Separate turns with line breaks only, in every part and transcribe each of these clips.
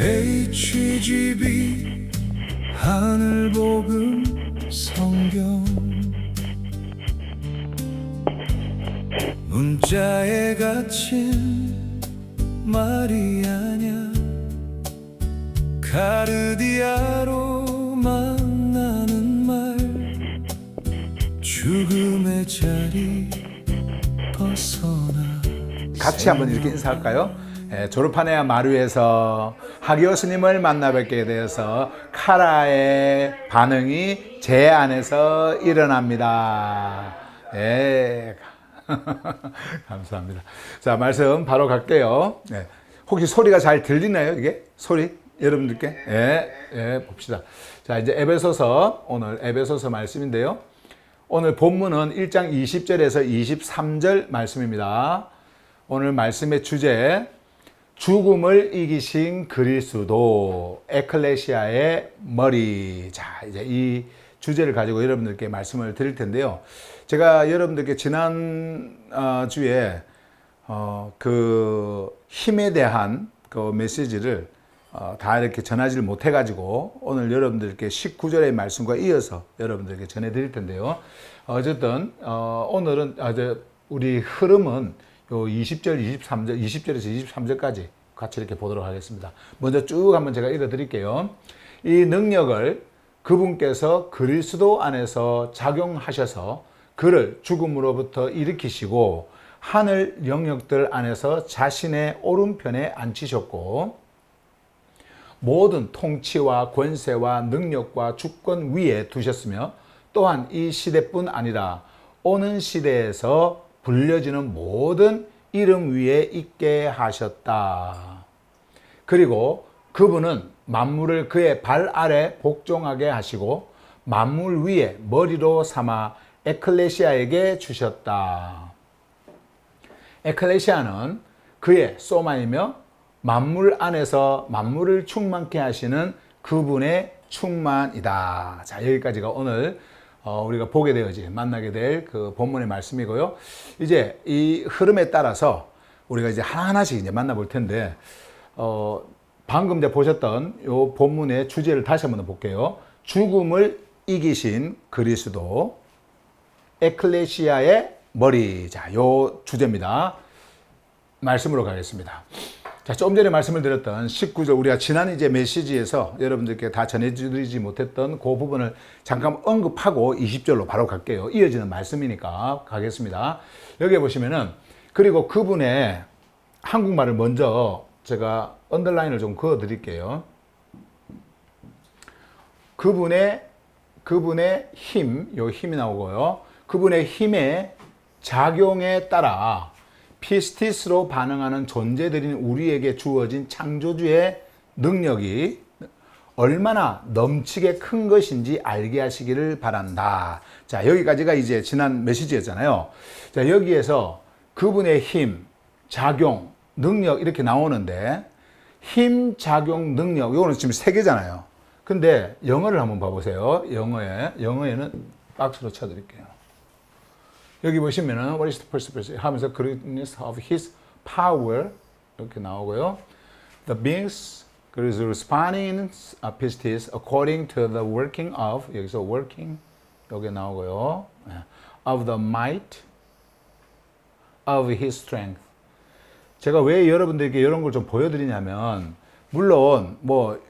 HGB 하늘복음 성경 문자에 갇힌 말이 아냐 카르디아로 만나는 말 죽음의 자리 벗어나
같이 한번 이렇게 인사할까요? 졸업한 마루에서 하기호 스님을 만나 뵙게 되어서 카라의 반응이 제 안에서 일어납니다. 감사합니다. 자, 말씀 바로 갈게요. 혹시 소리가 잘 들리나요? 이게 소리 여러분들께? 봅시다. 자, 이제 에베소서, 오늘 에베소서 말씀인데요. 오늘 본문은 1장 20절에서 23절 말씀입니다. 오늘 말씀의 주제, 죽음을 이기신 그리스도, 에클레시아의 머리. 자, 이제 이 주제를 가지고 여러분들께 말씀을 드릴 텐데요. 제가 여러분들께 지난 주에 그 힘에 대한 그 메시지를 다 이렇게 전하지를 못해가지고 오늘 여러분들께 19절의 말씀과 이어서 여러분들께 전해드릴 텐데요. 어쨌든 오늘은 우리 흐름은 요 20절, 23절, 20절에서 23절까지 같이 이렇게 보도록 하겠습니다. 먼저 쭉 한번 제가 읽어드릴게요. 이 능력을 그분께서 그리스도 안에서 작용하셔서 그를 죽음으로부터 일으키시고 하늘 영역들 안에서 자신의 오른편에 앉히셨고 모든 통치와 권세와 능력과 주권 위에 두셨으며 또한 이 시대뿐 아니라 오는 시대에서 불려지는 모든 이름 위에 있게 하셨다. 그리고 그분은 만물을 그의 발 아래 복종하게 하시고 만물 위에 머리로 삼아 에클레시아에게 주셨다. 에클레시아는 그의 소마이며 만물 안에서 만물을 충만케 하시는 그분의 충만이다. 자, 여기까지가 오늘 우리가 보게 되어지 만나게 될 그 본문의 말씀이고요. 이제 이 흐름에 따라서 우리가 이제 하나하나씩 이제 만나볼 텐데, 방금 이제 보셨던 요 본문의 주제를 다시 한번 볼게요. 죽음을 이기신 그리스도, 에클레시아의 머리. 자, 요 주제입니다. 말씀으로 가겠습니다. 자, 조금 전에 말씀을 드렸던 19절, 우리가 지난 이제 메시지에서 여러분들께 다 전해드리지 못했던 그 부분을 잠깐 언급하고 20절로 바로 갈게요. 이어지는 말씀이니까 가겠습니다. 여기 보시면은, 그리고 그분의 한국말을 먼저 제가 언더라인을 좀 그어 드릴게요. 그분의 힘, 요 힘이 나오고요. 그분의 힘의 작용에 따라 피스티스로 반응하는 존재들인 우리에게 주어진 창조주의 능력이 얼마나 넘치게 큰 것인지 알게 하시기를 바란다. 자, 여기까지가 이제 지난 메시지였잖아요. 자, 여기에서 그분의 힘, 작용, 능력 이렇게 나오는데, 힘, 작용, 능력, 이거는 지금 세 개잖아요. 근데 영어를 한번 봐보세요. 영어에는 박스로 쳐드릴게요. 여기 보시면은 what is the perspective 하면서 greatness of his power 이렇게 나오고요. The beings 그래서 responding in pistis according to the working of 여기서 working 여기 나오고요. Of the might of his strength. 제가 왜 여러분들에게 이런 걸 좀 보여드리냐면, 물론 뭐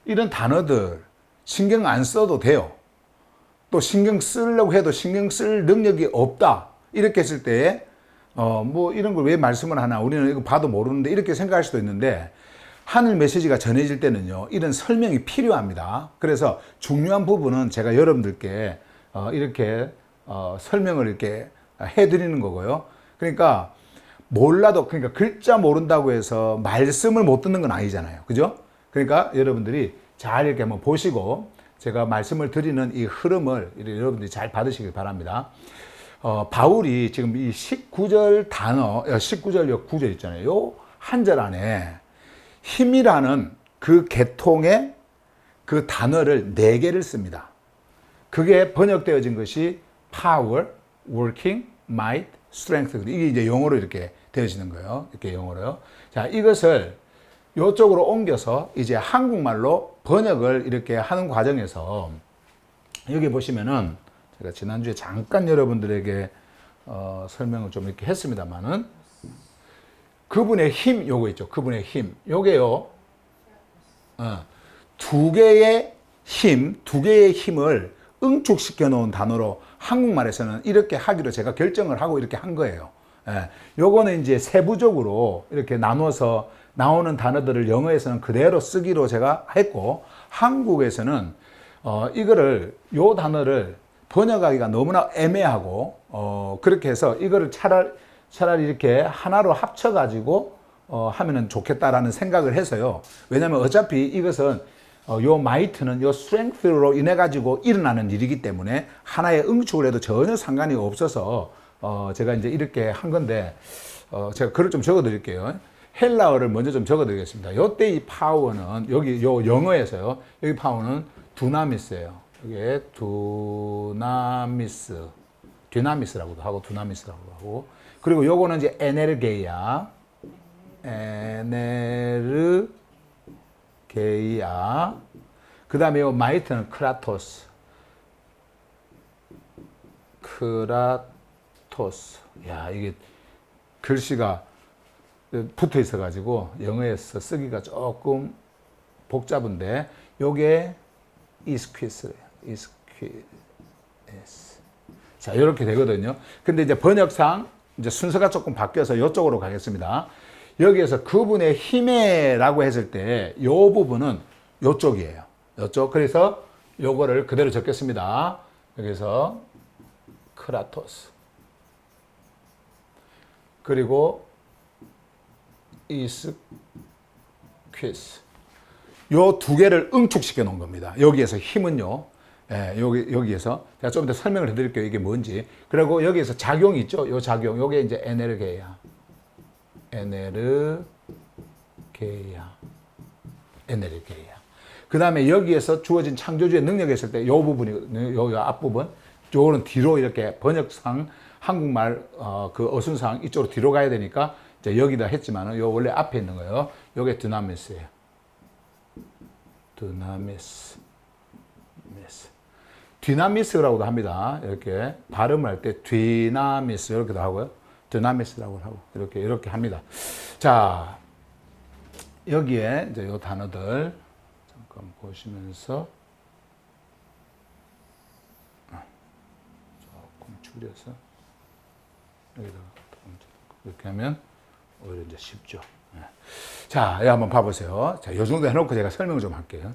이런 단어들 신경 안 써도 돼요. 또 신경 쓰려고 해도 신경 쓸 능력이 없다. 이렇게 했을 때, 뭐 이런 걸 왜 말씀을 하나, 우리는 이거 봐도 모르는데 이렇게 생각할 수도 있는데, 하늘 메시지가 전해질 때는요, 이런 설명이 필요합니다. 그래서 중요한 부분은 제가 여러분들께 이렇게 설명을 이렇게 해드리는 거고요. 그러니까 몰라도, 그러니까 글자 모른다고 해서 말씀을 못 듣는 건 아니잖아요. 그죠? 그러니까 여러분들이 잘 이렇게 한번 보시고, 제가 말씀을 드리는 이 흐름을 여러분들이 잘 받으시길 바랍니다. 바울이 지금 이 19절 단어, 19절 구절 있잖아요. 요 한 절 안에 힘이라는 그 계통의 그 단어를 4개를 씁니다. 그게 번역되어진 것이 power, working, might, strength. 이게 이제 영어로 이렇게 되어지는 거예요. 이렇게 영어로요. 자, 이것을 이쪽으로 옮겨서 이제 한국말로 번역을 이렇게 하는 과정에서 여기 보시면은 제가 지난주에 잠깐 여러분들에게 설명을 좀 이렇게 했습니다만은 그분의 힘 요거 있죠. 그분의 힘 요게요. 두 개의 힘을 응축시켜 놓은 단어로 한국말에서는 이렇게 하기로 제가 결정을 하고 이렇게 한 거예요. 예, 요거는 이제 세부적으로 이렇게 나눠서 나오는 단어들을 영어에서는 그대로 쓰기로 제가 했고, 한국에서는 이거를 요 단어를 번역하기가 너무나 애매하고 그렇게 해서 이거를 차라리 이렇게 하나로 합쳐 가지고 하면은 좋겠다라는 생각을 해서요. 왜냐하면 어차피 이것은 요 마이트는 요 스트렝스로 인해 가지고 일어나는 일이기 때문에 하나의 응축을 해도 전혀 상관이 없어서 제가 이제 이렇게 한 건데 제가 글을 좀 적어 드릴게요. 헬라어를 먼저 좀 적어 드리겠습니다. 요때 이 파워는 여기 요 영어에서요. 여기 파워는 두나미스예요. 이게 디나미스라고도 하고 두나미스라고도 하고, 그리고 요거는 이제 에네르게이아, 그 다음에 요 마이트는 크라토스. 야, 이게 글씨가 붙어 있어 가지고 영어에서 쓰기가 조금 복잡한데 요게 이스퀴스래요. 자, 이렇게 되거든요. 근데 이제 번역상 이제 순서가 조금 바뀌어서 이쪽으로 가겠습니다. 여기에서 그분의 힘에라고 했을 때 요 부분은 요쪽이에요. 요쪽. 그래서 요거를 그대로 적겠습니다. 여기서 크라토스. 그리고 이스퀴스. 요 두 개를 응축시켜 놓은 겁니다. 여기에서 힘은요. 예, 여기에서 제가 좀 더 설명을 해드릴게요. 이게 뭔지. 그리고 여기에서 작용이 있죠. 요 작용. 요게 이제 에네르게야. 그 다음에 여기에서 주어진 창조주의 능력이 있을 때 요 부분이, 요 앞부분. 요거는 뒤로 이렇게 번역상, 한국말, 그 어순상 이쪽으로 뒤로 가야 되니까 이제 여기다 했지만은 요 원래 앞에 있는 거예요. 요게 드나미스예요. 디나미스라고도 합니다. 이렇게 발음할 때 디나미스 이렇게도 하고요. 디나미스라고 하고 이렇게 합니다. 자, 여기에 이제 요 단어들 잠깐 보시면서 조금 줄여서 여기다가 이렇게 하면 오히려 이제 쉽죠. 자, 여기 한번 봐보세요. 자, 요 정도 해놓고 제가 설명을 좀 할게요.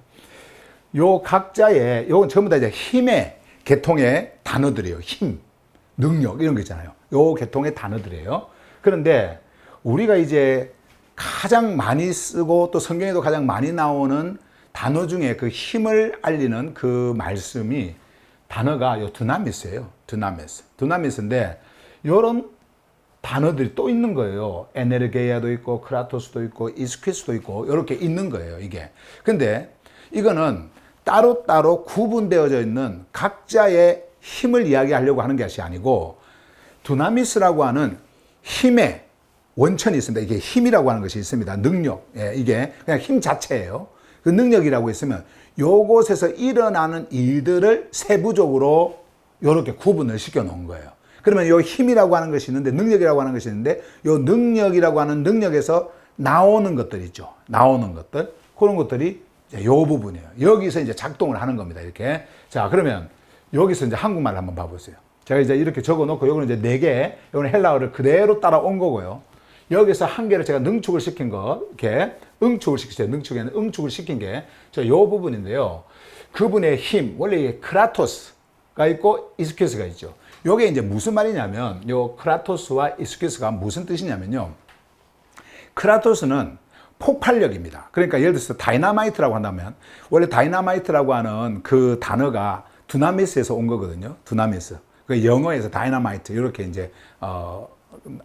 요 각자의, 요건 전부 다 이제 힘의 계통의 단어들이에요. 힘, 능력, 이런 거 있잖아요. 요 계통의 단어들이에요. 그런데 우리가 이제 가장 많이 쓰고 또 성경에도 가장 많이 나오는 단어 중에 그 힘을 알리는 그 말씀이 단어가 요 드나미스예요. 드나미스인데 요런 단어들이 또 있는 거예요. 에네르게이아도 있고 크라토스도 있고 이스퀴스도 있고 이렇게 있는 거예요, 이게. 근데 이거는 따로따로 구분되어져 있는 각자의 힘을 이야기하려고 하는 것이 아니고 두나미스라고 하는 힘의 원천이 있습니다. 이게 힘이라고 하는 것이 있습니다. 능력. 예, 이게 그냥 힘 자체예요. 그 능력이라고 있으면 요곳에서 일어나는 일들을 세부적으로 이렇게 구분을 시켜 놓은 거예요. 그러면 요 힘이라고 하는 것이 있는데, 능력이라고 하는 것이 있는데, 요 능력이라고 하는 능력에서 나오는 것들 있죠. 나오는 것들. 그런 것들이 이제 요 부분이에요. 여기서 이제 작동을 하는 겁니다. 이렇게. 자, 그러면 여기서 이제 한국말을 한번 봐보세요. 제가 이제 이렇게 적어 놓고, 요거는 이제 4개, 요거는 헬라어를 그대로 따라온 거고요. 여기서 한 개를 제가 능축을 시킨 거, 이렇게 응축을 시키죠. 능축에는 응축을 시킨 게, 요 부분인데요. 그분의 힘, 원래 이게 크라토스가 있고 이스퀴스가 있죠. 요게 이제 무슨 말이냐면, 요 크라토스와 이스퀴스가 무슨 뜻이냐면요. 크라토스는 폭발력입니다. 그러니까 예를 들어서 다이나마이트라고 한다면, 원래 다이나마이트라고 하는 그 단어가 두나미스에서 온 거거든요. 두나미스. 그 영어에서 다이나마이트, 이렇게 이제,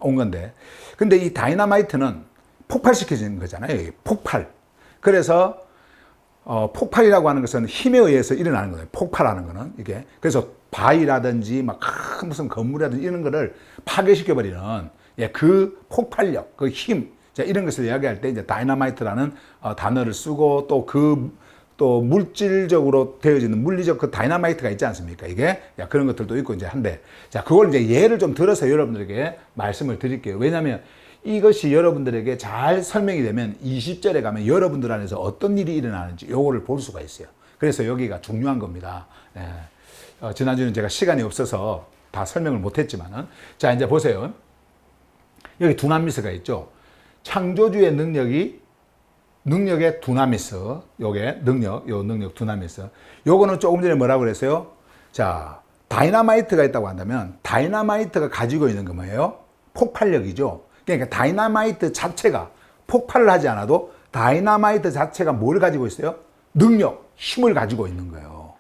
온 건데. 근데 이 다이나마이트는 폭발시켜지는 거잖아요. 폭발. 그래서, 폭발이라고 하는 것은 힘에 의해서 일어나는 거예요. 폭발하는 거는 이게. 그래서 바위라든지 막 큰 무슨 건물이라든지 이런 거를 파괴시켜버리는, 예, 그 폭발력, 그 힘. 자, 이런 것을 이야기할 때 이제 다이너마이트라는 단어를 쓰고 또 물질적으로 되어지는 물리적 그 다이너마이트가 있지 않습니까? 이게 그런 것들도 있고 이제 한데, 자, 그걸 이제 예를 좀 들어서 여러분들에게 말씀을 드릴게요. 왜냐하면 이것이 여러분들에게 잘 설명이 되면 20절에 가면 여러분들 안에서 어떤 일이 일어나는지 요거를 볼 수가 있어요. 그래서 여기가 중요한 겁니다. 지난주는 제가 시간이 없어서 다 설명을 못했지만은, 자, 이제 보세요. 여기 두나미스가 있죠. 창조주의 능력의 두나미스, 요게 능력 두나미스. 요거는 조금 전에 뭐라고 그랬어요? 자, 다이너마이트가 있다고 한다면 다이너마이트가 가지고 있는 거 뭐예요? 폭발력이죠. 그러니까 다이너마이트 자체가 폭발을 하지 않아도 다이너마이트 자체가 뭘 가지고 있어요? 능력, 힘을 가지고 있는 거예요.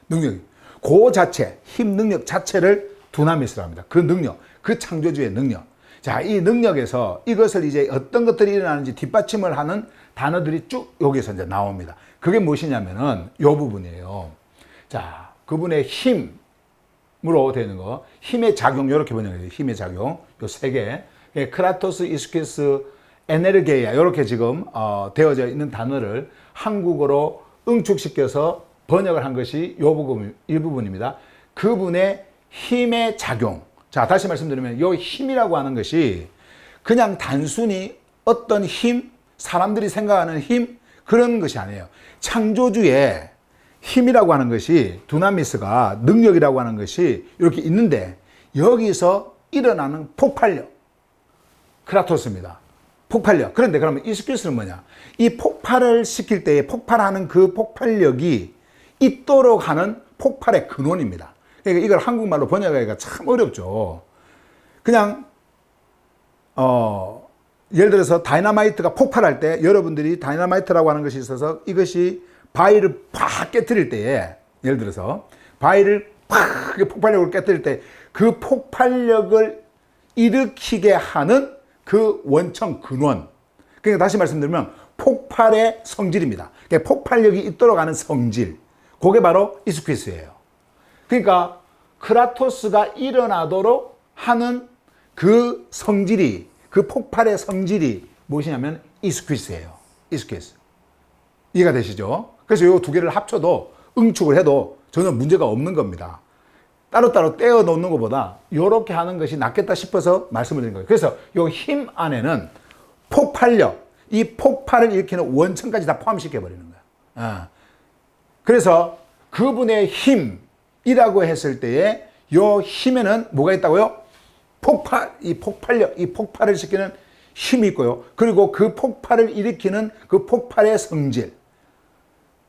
능력. 그 자체, 힘, 능력 자체를 두나미스라고 합니다. 그 능력, 그 창조주의 능력. 자, 이 능력에서 이것을 이제 어떤 것들이 일어나는지 뒷받침을 하는 단어들이 쭉 여기서 이제 나옵니다. 그게 무엇이냐면은 요 부분이에요. 자, 그분의 힘으로 되는 거, 힘의 작용, 이렇게 번역해요. 힘의 작용, 요 세 개. 크라토스, 이스퀴스, 에네르게이아, 이렇게 지금 되어져 있는 단어를 한국어로 응축시켜서 번역을 한 것이 이 부분입니다. 그분의 힘의 작용. 자, 다시 말씀드리면 이 힘이라고 하는 것이 그냥 단순히 어떤 힘, 사람들이 생각하는 힘, 그런 것이 아니에요. 창조주의 힘이라고 하는 것이, 두나미스가, 능력이라고 하는 것이 이렇게 있는데 여기서 일어나는 폭발력, 크라토스입니다. 폭발력. 그런데 그러면 이스큐스는 뭐냐? 이 폭발을 시킬 때에 폭발하는 그 폭발력이 있도록 하는 폭발의 근원입니다. 그러니까 이걸 한국말로 번역하기가 참 어렵죠. 그냥 예를 들어서 다이너마이트가 폭발할 때, 여러분들이 다이너마이트라고 하는 것이 있어서 이것이 바위를 팍 깨뜨릴 때에, 예를 들어서 바위를 팍 폭발력을 깨뜨릴 때 그 폭발력을 일으키게 하는 그 원천 근원. 그러니까 다시 말씀드리면 폭발의 성질입니다. 그러니까 폭발력이 있도록 하는 성질. 그게 바로 이스퀴스예요. 그러니까 크라토스가 일어나도록 하는 그 성질이, 그 폭발의 성질이 무엇이냐면 이스퀴스예요. 이스퀴스. 이해가 되시죠? 그래서 이 두 개를 합쳐도, 응축을 해도 전혀 문제가 없는 겁니다. 따로따로 떼어 놓는 것보다 이렇게 하는 것이 낫겠다 싶어서 말씀을 드린 거예요. 그래서 이 힘 안에는 폭발력, 이 폭발을 일으키는 원천까지 다 포함시켜 버리는 거예요. 그래서 그분의 힘이라고 했을 때에 이 힘에는 뭐가 있다고요? 이 폭발력, 이 폭발을 시키는 힘이 있고요. 그리고 그 폭발을 일으키는 그 폭발의 성질,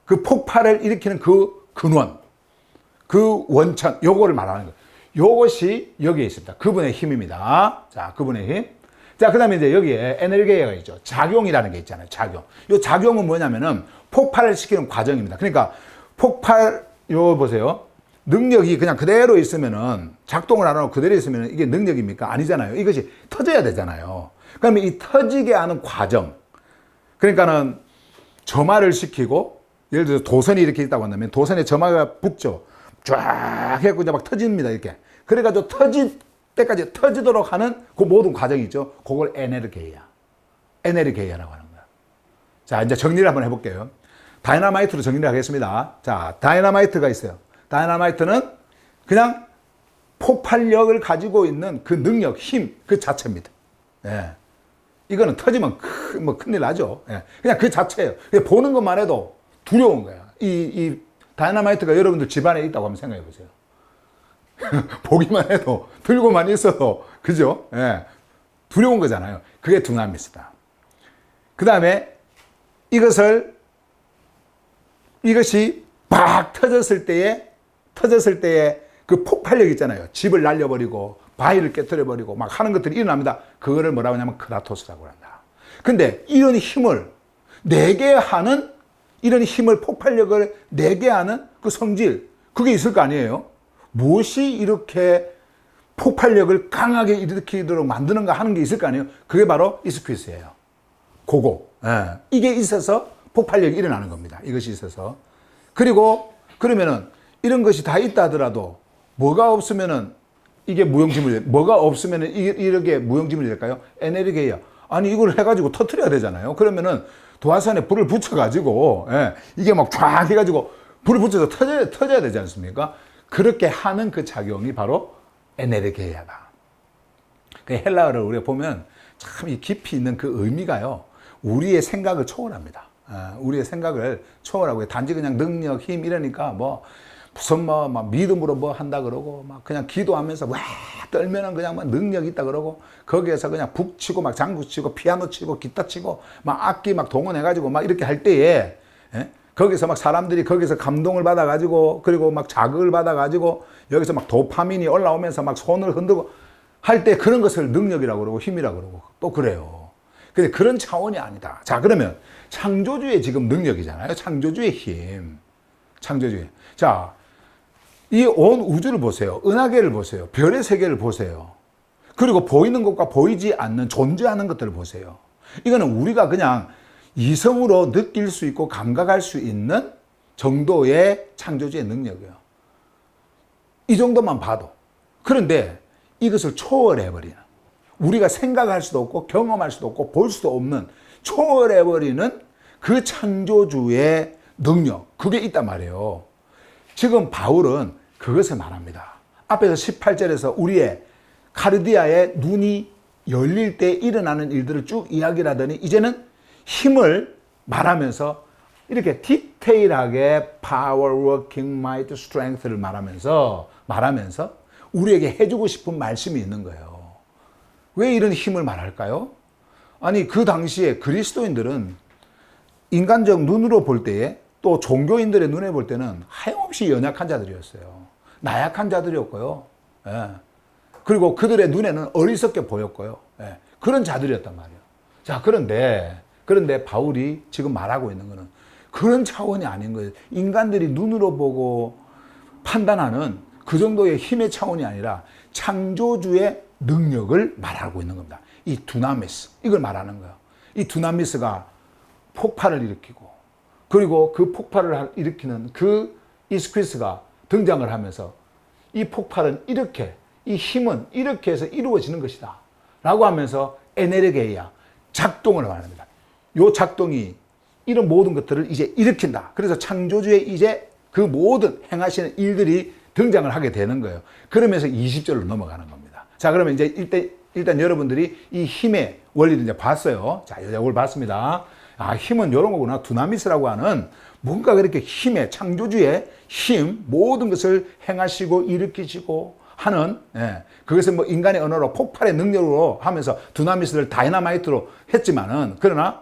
그 폭발을 일으키는 그 근원, 그 원천, 요거를 말하는 거예요. 요것이 여기에 있습니다. 그분의 힘입니다. 자, 그분의 힘. 자, 그 다음에 이제 여기에 에너게이가 있죠. 작용이라는 게 있잖아요. 작용. 요 작용은 뭐냐면은 폭발을 시키는 과정입니다. 그러니까 요 보세요. 능력이 그냥 그대로 있으면은, 작동을 안 하고 그대로 있으면은 이게 능력입니까? 아니잖아요. 이것이 터져야 되잖아요. 그러면 이 터지게 하는 과정. 그러니까는 점화를 시키고, 예를 들어서 도선이 이렇게 있다고 한다면 도선에 점화가 붙죠. 쫙 해갖고 이제 막 터집니다. 이렇게. 그래가지고 터질 때까지 터지도록 하는 그 모든 과정이 있죠. 그걸 에네르게이아라고 하는 거야. 자, 이제 정리를 한번 해볼게요. 다이너마이트로 정리를 하겠습니다. 자, 다이너마이트가 있어요. 다이너마이트는 그냥 폭발력을 가지고 있는 그 능력, 힘, 그 자체입니다. 예. 이거는 터지면 큰일 나죠. 예. 그냥 그 자체예요. 보는 것만 해도 두려운 거야. 이 다이너마이트가 여러분들 집안에 있다고 한번 생각해 보세요. 보기만 해도, 들고만 있어도, 그죠? 예. 두려운 거잖아요. 그게 두나미스다. 그 다음에 이것이 막 터졌을 때에 그 폭발력 있잖아요. 집을 날려버리고, 바위를 깨뜨려버리고, 막 하는 것들이 일어납니다. 그거를 뭐라고 하냐면 크라토스라고 한다. 근데 이런 힘을 내게 하는, 이런 힘을, 폭발력을 내게 하는 그 성질, 그게 있을 거 아니에요? 무엇이 이렇게 폭발력을 강하게 일으키도록 만드는가 하는 게 있을 거 아니에요? 그게 바로 이스퀴스예요. 그거. 예. 이게 있어서 폭발력이 일어나는 겁니다. 이것이 있어서. 그리고 그러면은 이런 것이 다 있다 하더라도 뭐가 없으면은 이게 무용지물이, 뭐가 없으면은 이렇게 무용지물이 될까요? 에네르게이아. 아니 이걸 해가지고 터트려야 되잖아요. 그러면은 도화선에 불을 붙여가지고 이게 막 쫙 해가지고 불을 붙여서 터져야 되지 않습니까? 그렇게 하는 그 작용이 바로 에네르게이아다. 그 헬라어를 우리가 보면 참 이 깊이 있는 그 의미가요, 우리의 생각을 초월합니다. 우리의 생각을 초월하고, 단지 그냥 능력, 힘 이러니까 무슨 막 믿음으로 한다 그러고, 막 그냥 기도하면서 와 떨면은 그냥 막 능력 있다 그러고, 거기에서 그냥 북 치고 막 장구 치고 피아노 치고 기타 치고 막 악기 막 동원해가지고 막 이렇게 할 때에, 거기서 막 사람들이 거기서 감동을 받아가지고, 그리고 막 자극을 받아가지고, 여기서 막 도파민이 올라오면서 막 손을 흔들고 할 때 그런 것을 능력이라고 그러고 힘이라고 그러고 또 그래요. 근데 그런 차원이 아니다. 자, 그러면 창조주의 지금 능력이잖아요. 창조주의 힘. 창조주의. 자, 이 온 우주를 보세요. 은하계를 보세요. 별의 세계를 보세요. 그리고 보이는 것과 보이지 않는 존재하는 것들을 보세요. 이거는 우리가 그냥 이성으로 느낄 수 있고 감각할 수 있는 정도의 창조주의 능력이에요. 이 정도만 봐도. 그런데 이것을 초월해버리는, 우리가 생각할 수도 없고 경험할 수도 없고 볼 수도 없는, 초월해버리는 그 창조주의 능력, 그게 있단 말이에요. 지금 바울은 그것을 말합니다. 앞에서 18절에서 우리의 카르디아의 눈이 열릴 때 일어나는 일들을 쭉 이야기를 하더니, 이제는 힘을 말하면서 이렇게 디테일하게 power, working, might, strength를 말하면서 우리에게 해주고 싶은 말씀이 있는 거예요. 왜 이런 힘을 말할까요? 아니, 그 당시에 그리스도인들은 인간적 눈으로 볼 때에, 또 종교인들의 눈에 볼 때는 하염없이 연약한 자들이었어요. 나약한 자들이었고요. 그리고 그들의 눈에는 어리석게 보였고요. 그런 자들이었단 말이에요. 자, 그런데 바울이 지금 말하고 있는 것은 그런 차원이 아닌 거예요. 인간들이 눈으로 보고 판단하는 그 정도의 힘의 차원이 아니라 창조주의 능력을 말하고 있는 겁니다. 이 두나미스, 이걸 말하는 거예요. 이 두나미스가 폭발을 일으키고, 그리고 그 폭발을 일으키는 그 이스퀴스가 등장을 하면서, 이 폭발은 이렇게, 이 힘은 이렇게 해서 이루어지는 것이다 라고 하면서 에네르게이아, 작동을 말합니다. 요 작동이 이런 모든 것들을 이제 일으킨다. 그래서 창조주의 이제 그 모든 행하시는 일들이 등장을 하게 되는 거예요. 그러면서 20절로 넘어가는 겁니다. 자, 그러면 이제 일단 여러분들이 이 힘의 원리를 이제 봤어요. 자, 이걸 봤습니다. 아, 힘은 이런 거구나. 두나미스라고 하는 뭔가 그렇게 힘의, 창조주의 힘, 모든 것을 행하시고 일으키시고 하는, 그것은 인간의 언어로 폭발의 능력으로 하면서 두나미스를 다이나마이트로 했지만은, 그러나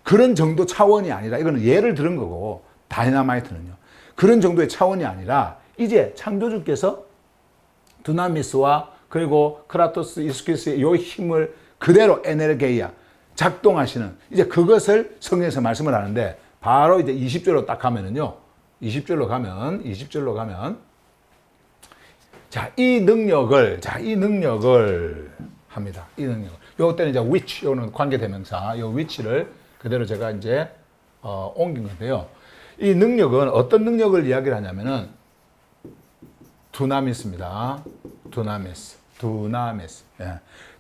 그런 정도 차원이 아니라, 이거는 예를 들은 거고, 다이나마이트는요. 그런 정도의 차원이 아니라, 이제 창조주께서 두나미스와 그리고 크라토스, 이스퀴스의 이 힘을 그대로 에네르게이아, 작동하시는, 이제 그것을 성경에서 말씀을 하는데, 바로 이제 20절로 딱 가면은요, 20절로 가면, 자, 이 능력을 합니다. 이 능력을. 요때는 이제 which, 요는 관계대명사, 요 which를 그대로 제가 이제, 옮긴 건데요. 이 능력은 어떤 능력을 이야기를 하냐면은, 두나미스입니다. 두나미스.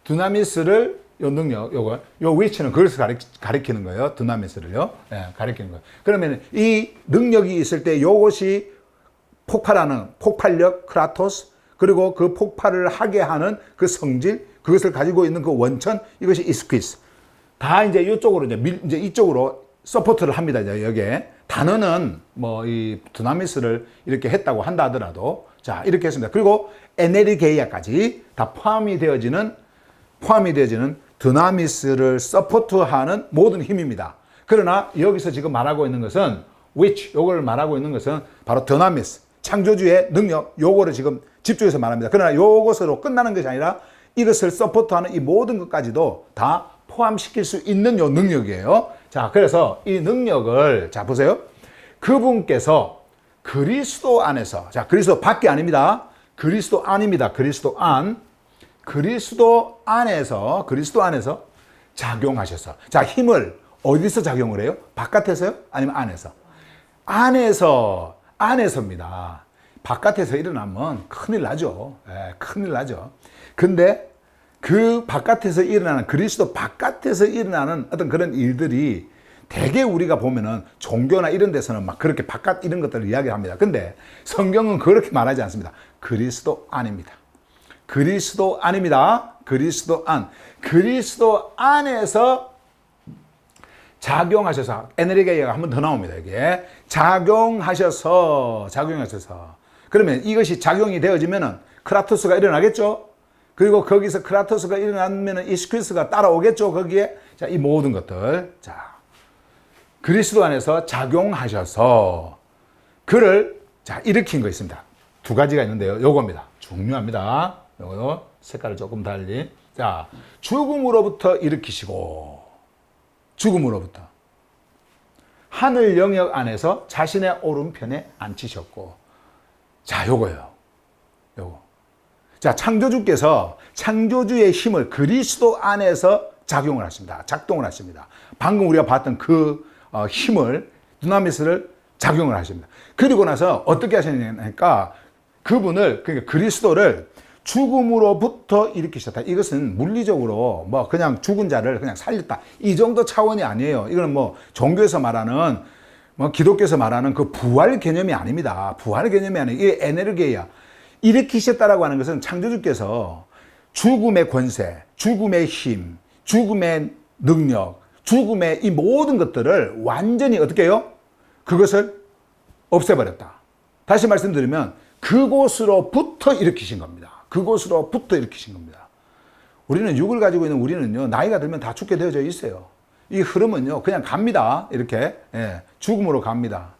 두나미스를, 요 능력, 요 which는 그것을 가리키는 거예요. 두나미스를요. 가리키는 거예요. 그러면 이 능력이 있을 때 요것이 폭발하는 폭발력, 크라토스, 그리고 그 폭발을 하게 하는 그 성질, 그것을 가지고 있는 그 원천, 이것이 이스퀴스. 다 이제 이쪽으로 이제 이쪽으로 서포트를 합니다. 이제 여기에. 단어는 이 두나미스를 이렇게 했다고 한다 하더라도, 자, 이렇게 했습니다. 그리고 에네르게이아까지 다 포함이 되어지는 두나미스를 서포트하는 모든 힘입니다. 그러나 여기서 지금 말하고 있는 것은 which, 요걸 말하고 있는 것은 바로 두나미스, 창조주의 능력, 요거를 지금 집중해서 말합니다. 그러나 요것으로 끝나는 것이 아니라 이것을 서포트하는 이 모든 것까지도 다 포함시킬 수 있는 요 능력이에요. 자, 그래서 이 능력을, 자, 보세요. 그분께서 그리스도 안에서, 자, 그리스도 밖이 아닙니다. 그리스도 안입니다. 그리스도 안에서 작용하셔서. 자, 힘을 어디서 작용을 해요? 바깥에서요? 아니면 안에서? 안에서입니다. 바깥에서 일어나면 큰일 나죠. 큰일 나죠. 근데 그 바깥에서 일어나는, 그리스도 바깥에서 일어나는 어떤 그런 일들이 대개 우리가 보면은 종교나 이런 데서는 막 그렇게 바깥 이런 것들을 이야기합니다. 근데 성경은 그렇게 말하지 않습니다. 그리스도 안입니다. 그리스도 안입니다. 그리스도 안. 그리스도 안에서 작용하셔서, 에너지가 한 번 더 나옵니다. 이게 작용하셔서. 그러면 이것이 작용이 되어지면은 크라토스가 일어나겠죠. 그리고 거기서 크라토스가 일어나면은 이스크리스가 따라오겠죠. 거기에. 자, 이 모든 것들. 자, 그리스도 안에서 작용하셔서 그를 자 일으킨 거 있습니다. 두 가지가 있는데요. 요겁니다. 중요합니다. 요거 색깔을 조금 달리. 자, 죽음으로부터 일으키시고, 죽음으로부터 하늘 영역 안에서 자신의 오른편에 앉히셨고. 자, 요거요. 요거. 자, 창조주께서 창조주의 힘을 그리스도 안에서 작용을 하십니다. 작동을 하십니다. 방금 우리가 봤던 그 힘을, 두나미스를 작용을 하십니다. 그리고 나서 어떻게 하시냐니까 그분을, 그러니까 그리스도를 죽음으로부터 일으키셨다. 이것은 물리적으로 뭐 그냥 죽은 자를 그냥 살렸다. 이 정도 차원이 아니에요. 이거는 뭐 종교에서 말하는, 뭐 기독교에서 말하는 그 부활 개념이 아닙니다. 부활 개념이 아니에요. 이게 에네르게야. 일으키셨다라고 하는 것은 창조주께서 죽음의 권세, 죽음의 힘, 죽음의 능력, 죽음의 이 모든 것들을 완전히 어떻게 해요? 그것을 없애버렸다. 다시 말씀드리면 그곳으로부터 일으키신 겁니다. 그곳으로부터 일으키신 겁니다. 우리는 육을 가지고 있는 우리는요, 나이가 들면 다 죽게 되어져 있어요. 이 흐름은요, 그냥 갑니다. 이렇게. 예, 죽음으로 갑니다.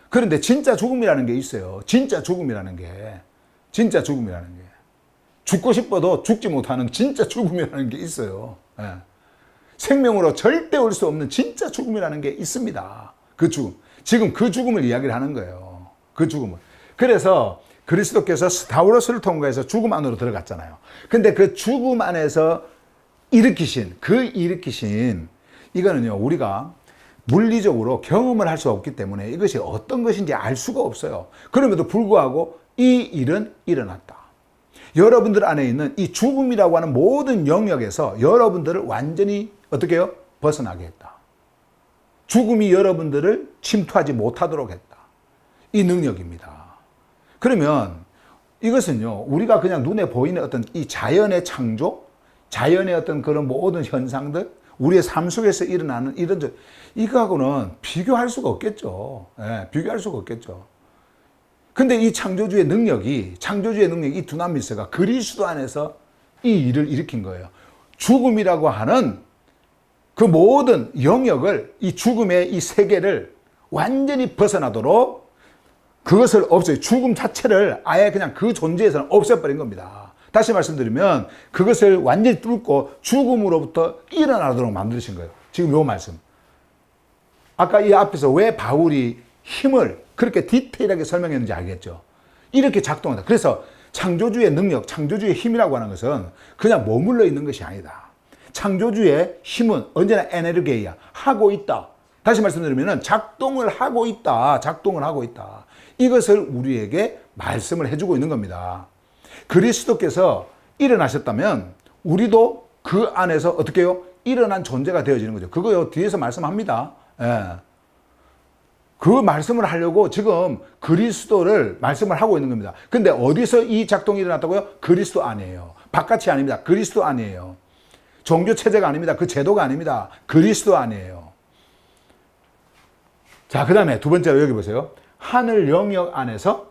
그런데 진짜 죽음이라는 게 있어요. 진짜 죽음이라는 게. 죽고 싶어도 죽지 못하는 진짜 죽음이라는 게 있어요. 예. 생명으로 절대 올 수 없는 진짜 죽음이라는 게 있습니다. 그 죽음. 지금 그 죽음을 이야기를 하는 거예요. 그 죽음을. 그래서 그리스도께서 스타우로스를 통과해서 죽음 안으로 들어갔잖아요. 근데 그 죽음 안에서 일으키신, 이거는요, 우리가 물리적으로 경험을 할 수 없기 때문에 이것이 어떤 것인지 알 수가 없어요. 그럼에도 불구하고 이 일은 일어났다. 여러분들 안에 있는 이 죽음이라고 하는 모든 영역에서 여러분들을 완전히 어떻게 해요? 벗어나게 했다. 죽음이 여러분들을 침투하지 못하도록 했다. 이 능력입니다. 그러면 이것은요, 우리가 그냥 눈에 보이는 어떤 이 자연의 창조, 자연의 어떤 그런 모든 현상들, 우리의 삶 속에서 일어나는 이런, 이거하고는 비교할 수가 없겠죠. 예, 비교할 수가 없겠죠. 근데 이 창조주의 능력이 이 두나미스가 그리스도 안에서 이 일을 일으킨 거예요. 죽음이라고 하는 그 모든 영역을, 이 죽음의 이 세계를 완전히 벗어나도록 그것을 없애요. 죽음 자체를 아예 그냥 그 존재에서는 없애버린 겁니다. 다시 말씀드리면 그것을 완전히 뚫고 죽음으로부터 일어나도록 만드신 거예요. 지금 요 말씀. 아까 이 앞에서 왜 바울이 힘을 그렇게 디테일하게 설명했는지 알겠죠? 이렇게 작동한다. 그래서 창조주의 능력, 창조주의 힘이라고 하는 것은 그냥 머물러 있는 것이 아니다. 창조주의 힘은 언제나 에네르게이야. 하고 있다. 다시 말씀드리면 작동을 하고 있다. 이것을 우리에게 말씀을 해주고 있는 겁니다. 그리스도께서 일어나셨다면 우리도 그 안에서 어떻게 해요? 일어난 존재가 되어지는 거죠. 그거요, 뒤에서 말씀합니다. 예. 그 말씀을 하려고 지금 그리스도를 말씀을 하고 있는 겁니다. 근데 어디서 이 작동이 일어났다고요? 그리스도 안이에요. 바깥이 아닙니다. 그리스도 안이에요. 종교 체제가 아닙니다. 그 제도가 아닙니다. 그리스도 안이에요. 자, 그 다음에 두 번째로 여기 보세요. 하늘 영역 안에서,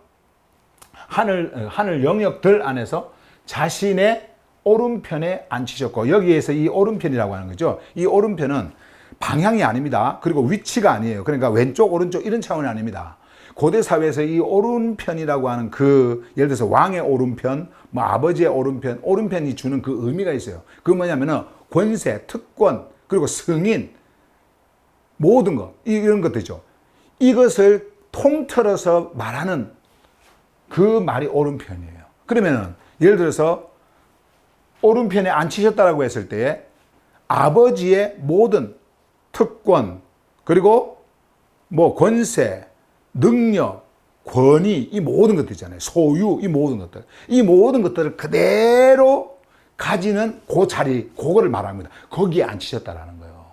하늘 영역들 안에서 자신의 오른편에 앉히셨고, 여기에서 이 오른편이라고 하는 거죠. 이 오른편은 방향이 아닙니다. 그리고 위치가 아니에요. 그러니까 왼쪽, 오른쪽 이런 차원이 아닙니다. 고대 사회에서 이 오른편이라고 하는 그, 예를 들어서 왕의 오른편, 뭐 아버지의 오른편, 오른편이 주는 그 의미가 있어요. 그 뭐냐면은 권세, 특권, 그리고 승인, 모든 것, 이런 것들이죠. 이것을 통틀어서 말하는 그 말이 오른편이에요. 그러면은 예를 들어서 오른편에 앉히셨다라고 했을 때 아버지의 모든 특권, 그리고 뭐 권세, 능력, 권위, 이 모든 것들 있잖아요. 소유, 이 모든 것들을 그대로 가지는 그 자리, 그거를 말합니다. 거기에 앉히셨다라는 거예요.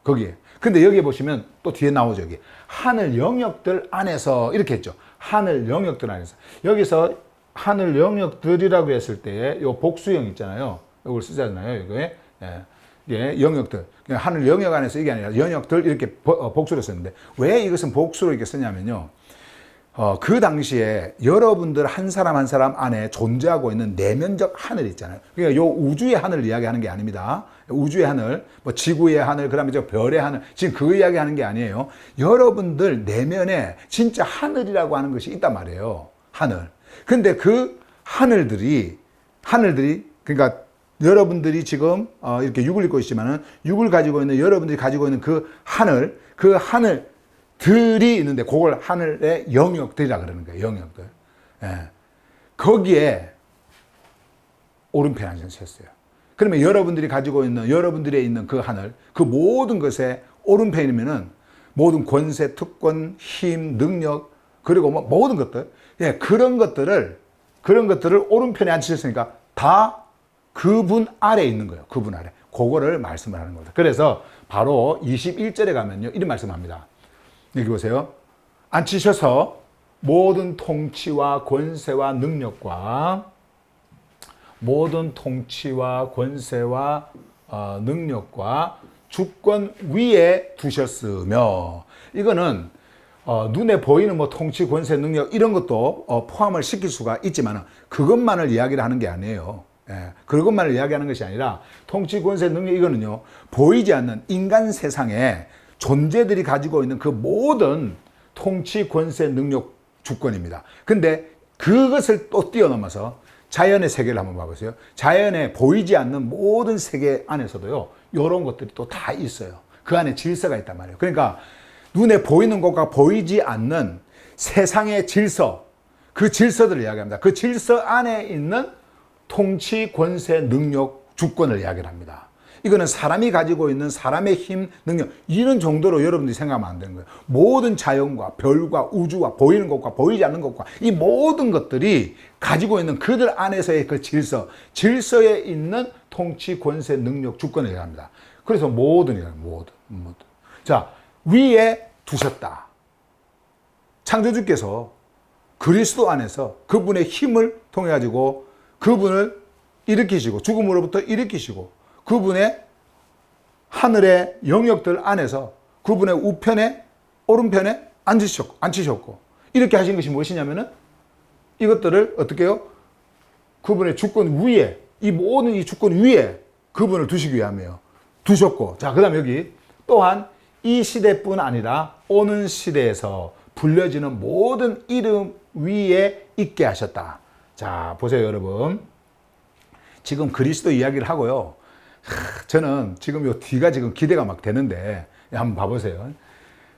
거기에. 근데 여기 보시면 또 뒤에 나오죠. 여기. 하늘 영역들 안에서 이렇게 했죠. 하늘 영역들 안에서. 여기서 하늘 영역들이라고 했을 때 요 복수형 있잖아요. 이걸 쓰잖아요. 이거에. 예. 예, 영역들. 하늘 영역 안에서 이게 아니라 영역들 이렇게 복수로 썼는데 왜 이것은 복수로 이렇게 쓰냐면요. 그 당시에 여러분들 한 사람 한 사람 안에 존재하고 있는 내면적 하늘 있잖아요. 그러니까 요 우주의 하늘을 이야기하는 게 아닙니다. 우주의 하늘, 뭐 지구의 하늘, 그 다음에 저 별의 하늘, 지금 그 이야기하는 게 아니에요. 여러분들 내면에 진짜 하늘이라고 하는 것이 있단 말이에요. 하늘. 근데 그 하늘들이, 그러니까 여러분들이 지금 이렇게 육을 입고 있지만은 육을 가지고 있는 여러분들이 가지고 있는 그 하늘들이 있는데 그걸 하늘의 영역들이라 그러는 거예요. 영역들. 예. 거기에 오른편에 앉으셨어요. 그러면 여러분들이 가지고 있는 여러분들에 있는 그 하늘, 그 모든 것에 오른편이면은 모든 권세, 특권, 힘, 능력 그리고 뭐 모든 것들, 예, 그런 것들을 오른편에 앉으셨으니까 다 그분 아래에 있는 거예요. 그분 아래. 그거를 말씀을 하는 겁니다. 그래서 바로 21절에 가면요. 이런 말씀합니다. 여기 보세요. 앉히셔서 모든 통치와 권세와 능력과 주권 위에 두셨으며 이거는 눈에 보이는 뭐 통치, 권세, 능력 이런 것도 포함을 시킬 수가 있지만 그것만을 이야기를 하는 게 아니에요. 예, 그것만을 이야기하는 것이 아니라 통치, 권세, 능력 이거는요 보이지 않는 인간 세상에 존재들이 가지고 있는 그 모든 통치, 권세, 능력, 주권입니다. 근데 그것을 또 뛰어넘어서 자연의 세계를 한번 봐보세요. 자연에 보이지 않는 모든 세계 안에서도요 이런 것들이 또 다 있어요. 그 안에 질서가 있단 말이에요. 그러니까 눈에 보이는 것과 보이지 않는 세상의 질서, 그 질서들을 이야기합니다. 그 질서 안에 있는 통치, 권세, 능력, 주권을 이야기를 합니다. 이거는 사람이 가지고 있는 사람의 힘, 능력 이런 정도로 여러분들이 생각하면 안 되는 거예요. 모든 자연과 별과 우주와 보이는 것과 보이지 않는 것과 이 모든 것들이 가지고 있는 그들 안에서의 그 질서에 있는 통치, 권세, 능력, 주권을 얘기합니다. 그래서 모든. 자, 위에 두셨다. 창조주께서 그리스도 안에서 그분의 힘을 통해 가지고 그분을 일으키시고 죽음으로부터 일으키시고 그분의 하늘의 영역들 안에서 그분의 우편에 오른편에 앉히셨고 이렇게 하신 것이 무엇이냐면은 이것들을 어떻게 해요? 그분의 주권 위에 이 모든 이 주권 위에 그분을 두시기 위함이에요. 두셨고 자 그다음 여기 또한 이 시대뿐 아니라 오는 시대에서 불려지는 모든 이름 위에 있게 하셨다. 자, 보세요, 여러분. 지금 그리스도 이야기를 하고요. 저는 지금 요 뒤가 지금 기대가 막 되는데, 한번 봐보세요.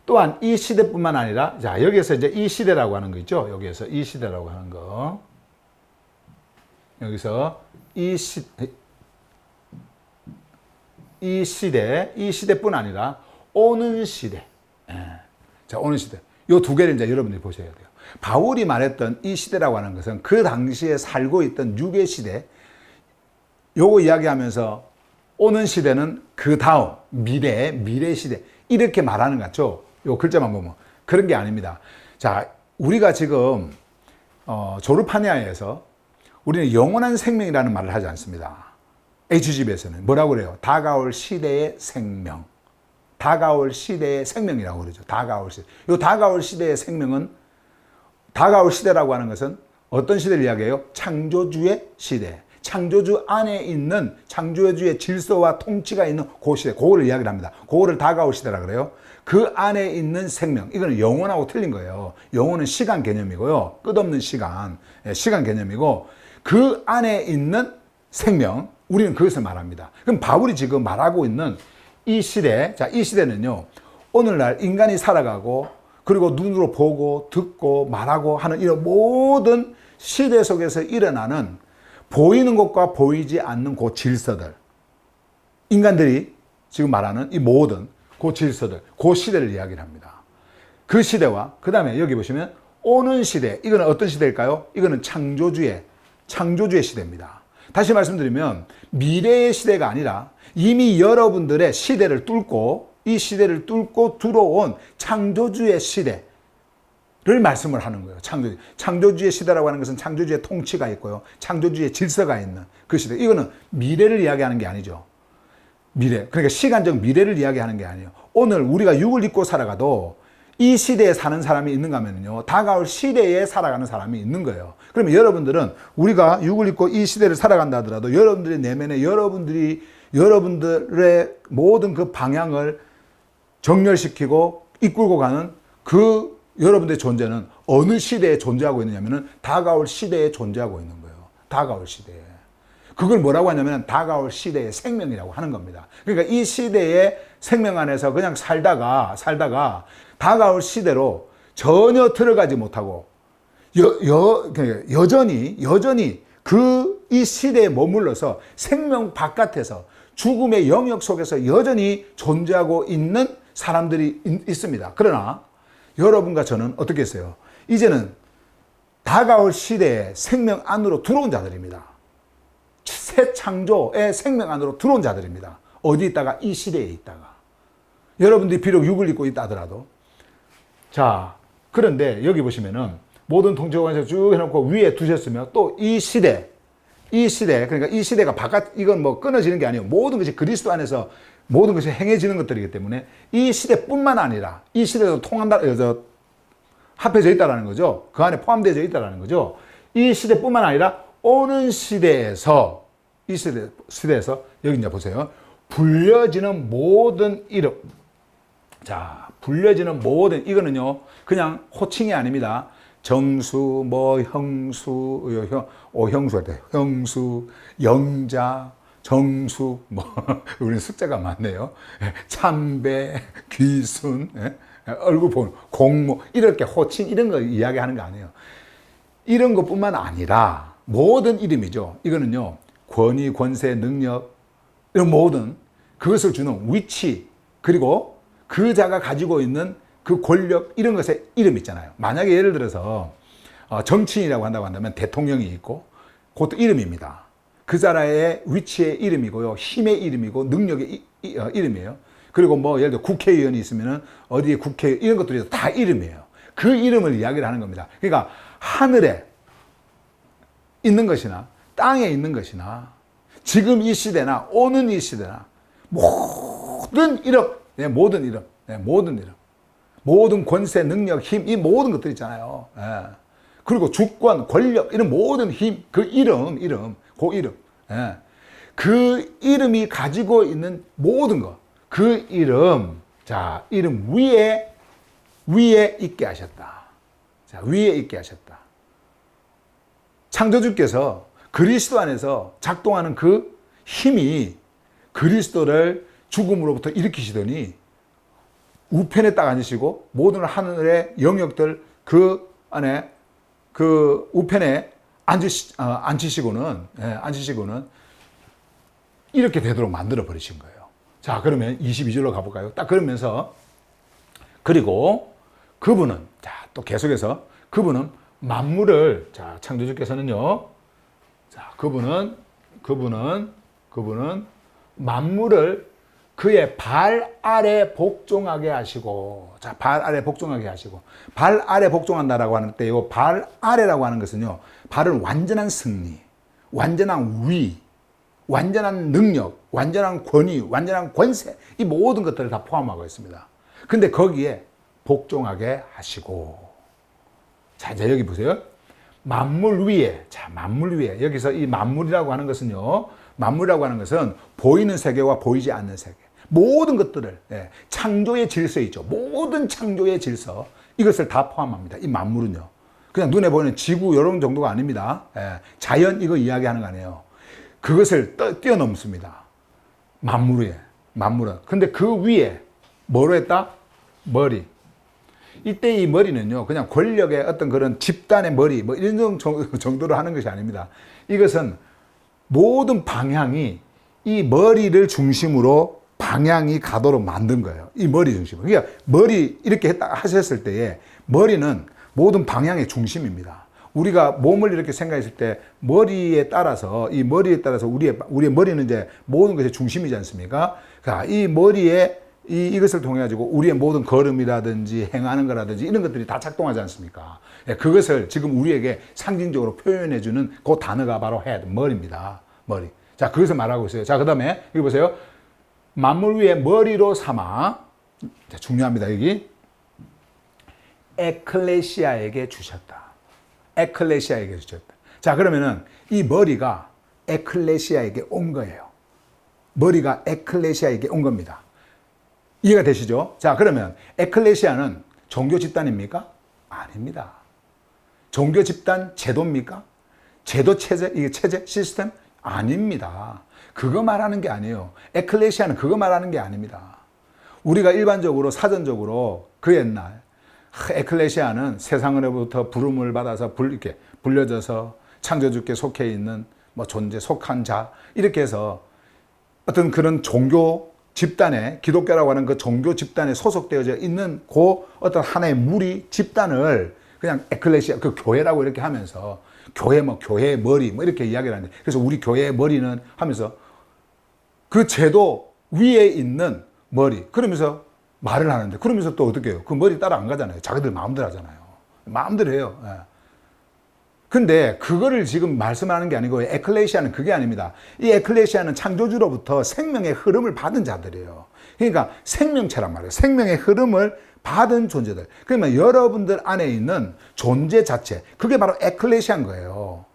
또한 이 시대뿐만 아니라, 자, 여기에서 이제 이 시대라고 하는 거 있죠? 여기에서 이 시대라고 하는 거. 여기서 이 시대뿐 아니라 오는 시대. 자, 오는 시대. 요 두 개를 이제 여러분들이 보셔야 돼요. 바울이 말했던 이 시대라고 하는 것은 그 당시에 살고 있던 유괴 시대, 요거 이야기하면서 오는 시대는 그 다음 미래 시대 이렇게 말하는 것 같죠? 요 글자만 보면 그런 게 아닙니다. 자, 우리가 지금 조르파니아에서 우리는 영원한 생명이라는 말을 하지 않습니다. HGB에서는 뭐라고 그래요? 다가올 시대의 생명. 다가올 시대의 생명이라고 그러죠. 다가올 시대. 요 다가올 시대의 생명은 다가올 시대라고 하는 것은 어떤 시대를 이야기해요? 창조주의 시대. 창조주 안에 있는 창조주의 질서와 통치가 있는 그 시대. 그거를 이야기를 합니다. 그거를 다가올 시대라 그래요. 그 안에 있는 생명. 이거는 영혼하고 틀린 거예요. 영혼은 시간 개념이고요. 끝없는 시간 개념이고 그 안에 있는 생명. 우리는 그것을 말합니다. 그럼 바울이 지금 말하고 있는 이 시대, 자, 이 시대는요, 오늘날 인간이 살아가고, 그리고 눈으로 보고, 듣고, 말하고 하는 이런 모든 시대 속에서 일어나는 보이는 것과 보이지 않는 그 질서들. 인간들이 지금 말하는 이 모든 그 질서들, 그 시대를 이야기를 합니다. 그 시대와, 그 다음에 여기 보시면 오는 시대, 이거는 어떤 시대일까요? 이거는 창조주의 시대입니다. 다시 말씀드리면 미래의 시대가 아니라 이미 여러분들의 시대를 뚫고 이 시대를 뚫고 들어온 창조주의 시대를 말씀을 하는 거예요. 창조주의 시대라고 하는 것은 창조주의 통치가 있고요. 창조주의 질서가 있는 그 시대. 이거는 미래를 이야기하는 게 아니죠. 미래. 그러니까 시간적 미래를 이야기하는 게 아니에요. 오늘 우리가 육을 입고 살아가도 이 시대에 사는 사람이 있는가 하면요. 다가올 시대에 살아가는 사람이 있는 거예요. 그러면 여러분들은 우리가 육을 입고 이 시대를 살아간다 하더라도 여러분들의 내면에 여러분들의 모든 그 방향을 정렬시키고 이끌고 가는 그 여러분들의 존재는 어느 시대에 존재하고 있느냐면은 다가올 시대에 존재하고 있는 거예요. 다가올 시대에. 그걸 뭐라고 하냐면 다가올 시대의 생명이라고 하는 겁니다. 그러니까 이 시대의 생명 안에서 그냥 살다가 다가올 시대로 전혀 들어가지 못하고 여전히 이 시대에 머물러서 생명 바깥에서 죽음의 영역 속에서 여전히 존재하고 있는 사람들이 있습니다. 그러나 여러분과 저는 어떻게 했어요? 이제는 다가올 시대에 생명 안으로 들어온 자들입니다. 새 창조의 생명 안으로 들어온 자들입니다. 어디 있다가? 이 시대에 있다가. 여러분들이 비록 육을 입고 있다 하더라도. 자, 그런데 여기 보시면은 모든 통치관에서 쭉 해놓고 위에 두셨으면 또 이 시대, 그러니까 이 시대가 바깥, 이건 뭐 끊어지는 게 아니에요. 모든 것이 그리스도 안에서 모든 것이 행해지는 것들이기 때문에 이 시대뿐만 아니라 이 시대도 합해져 있다는 거죠. 그 안에 포함되어 있다는 거죠. 이 시대뿐만 아니라 오는 시대에서, 이 시대에서 여기 이제 보세요. 불려지는 모든 이름. 자, 불려지는 모든, 이거는요, 그냥 호칭이 아닙니다. 정수, 형수, 형수, 영자, 정수, 우리는 숫자가 많네요. 참배, 귀순, 얼굴 보는, 공모, 이렇게 호칭, 이런 거 이야기하는 거 아니에요. 이런 것뿐만 아니라 모든 이름이죠. 이거는요, 권위, 권세, 능력, 이런 모든 그것을 주는 위치, 그리고 그 자가 가지고 있는 그 권력, 이런 것의 이름 있잖아요. 만약에 예를 들어서 정치인이라고 한다고 한다면 대통령이 있고 그것도 이름입니다. 그 자라의 위치의 이름이고요. 힘의 이름이고 능력의 이름이에요. 그리고 뭐 예를 들어 국회의원이 있으면 어디에 국회의원, 이런 것들이 다 이름이에요. 그 이름을 이야기를 하는 겁니다. 그러니까 하늘에 있는 것이나 땅에 있는 것이나 지금 이 시대나 오는 이 시대나 모든 이름, 모든 이름, 모든 이름, 모든 권세, 능력, 힘, 이 모든 것들 있잖아요. 그리고 주권, 권력, 이런 모든 힘, 그 이름, 그 이름. 그 이름이 가지고 있는 모든 것, 그 이름, 자, 이름 위에 있게 하셨다. 자, 위에 있게 하셨다. 창조주께서 그리스도 안에서 작동하는 그 힘이 그리스도를 죽음으로부터 일으키시더니 우편에 딱 앉으시고 모든 하늘의 영역들 그 안에 그 우편에 앉히시고는 이렇게 되도록 만들어 버리신 거예요. 자, 그러면 22절로 가볼까요? 딱 그러면서 그리고 그분은, 자, 또 계속해서 그분은 만물을, 자, 창조주께서는요, 자, 그분은 만물을 그의 발 아래 복종하게 하시고, 자, 발 아래 복종하게 하시고, 발 아래 복종한다라고 하는 때, 이 발 아래라고 하는 것은요, 발은 완전한 승리, 완전한 위, 완전한 능력, 완전한 권위, 완전한 권세, 이 모든 것들을 다 포함하고 있습니다. 근데 거기에 복종하게 하시고, 자, 이제 여기 보세요. 만물 위에, 자, 만물 위에, 여기서 이 만물이라고 하는 것은요, 만물이라고 하는 것은 보이는 세계와 보이지 않는 세계, 모든 것들을, 창조의 질서 있죠. 모든 창조의 질서, 이것을 다 포함합니다. 이 만물은요. 그냥 눈에 보이는 지구 이런 정도가 아닙니다. 자연 이거 이야기하는 거 아니에요. 그것을 뛰어넘습니다. 만물 위에, 만물은. 근데 그 위에 뭐로 했다? 머리. 이때 이 머리는요, 그냥 권력의 어떤 그런 집단의 머리, 뭐 이런 정도로 하는 것이 아닙니다. 이것은 모든 방향이 이 머리를 중심으로 방향이 가도록 만든 거예요. 이 머리 중심으로. 그러니까 머리 이렇게 하셨을 때에 머리는 모든 방향의 중심입니다. 우리가 몸을 이렇게 생각했을 때 머리에 따라서 이 머리에 따라서 우리의 머리는 이제 모든 것의 중심이지 않습니까? 자, 이 머리에 이것을 통해 가지고 우리의 모든 걸음이라든지 행하는 거라든지 이런 것들이 다 작동하지 않습니까? 예, 그것을 지금 우리에게 상징적으로 표현해 주는 그 단어가 바로 head, 머리입니다. 머리. 자, 그것을 말하고 있어요. 자, 그다음에 여기 보세요. 만물 위에 머리로 삼아. 자, 중요합니다. 여기 에클레시아에게 주셨다. 에클레시아에게 주셨다. 자, 그러면은 이 머리가 에클레시아에게 온 거예요. 머리가 에클레시아에게 온 겁니다. 이해가 되시죠? 자, 그러면 에클레시아는 종교 집단입니까? 아닙니다. 종교 집단 제도입니까? 제도 체제, 이게 체제, 시스템? 아닙니다. 그거 말하는 게 아니에요. 에클레시아는 그거 말하는 게 아닙니다. 우리가 일반적으로 사전적으로 그 옛날 에클레시아는 세상으로부터 부름을 받아서 이렇게 불려져서 창조주께 속해 있는 뭐 존재, 속한 자 이렇게 해서 어떤 그런 종교 집단에 기독교라고 하는 그 종교 집단에 소속되어져 있는 그 어떤 하나의 무리 집단을 그냥 에클레시아 그 교회라고 이렇게 하면서 교회 뭐 교회의 머리 뭐 이렇게 이야기를 하는데 그래서 우리 교회의 머리는 하면서 그 제도 위에 있는 머리 그러면서 말을 하는데 그러면서 또 어떻게 해요? 그 머리 따라 안 가잖아요. 자기들 마음대로 하잖아요. 마음대로 해요. 예. 근데 그거를 지금 말씀하는 게 아니고 에클레시아는 그게 아닙니다. 이 에클레시아는 창조주로부터 생명의 흐름을 받은 자들이에요. 그러니까 생명체란 말이에요. 생명의 흐름을 받은 존재들. 그러면 여러분들 안에 있는 존재 자체, 그게 바로 에클레시아인 거예요.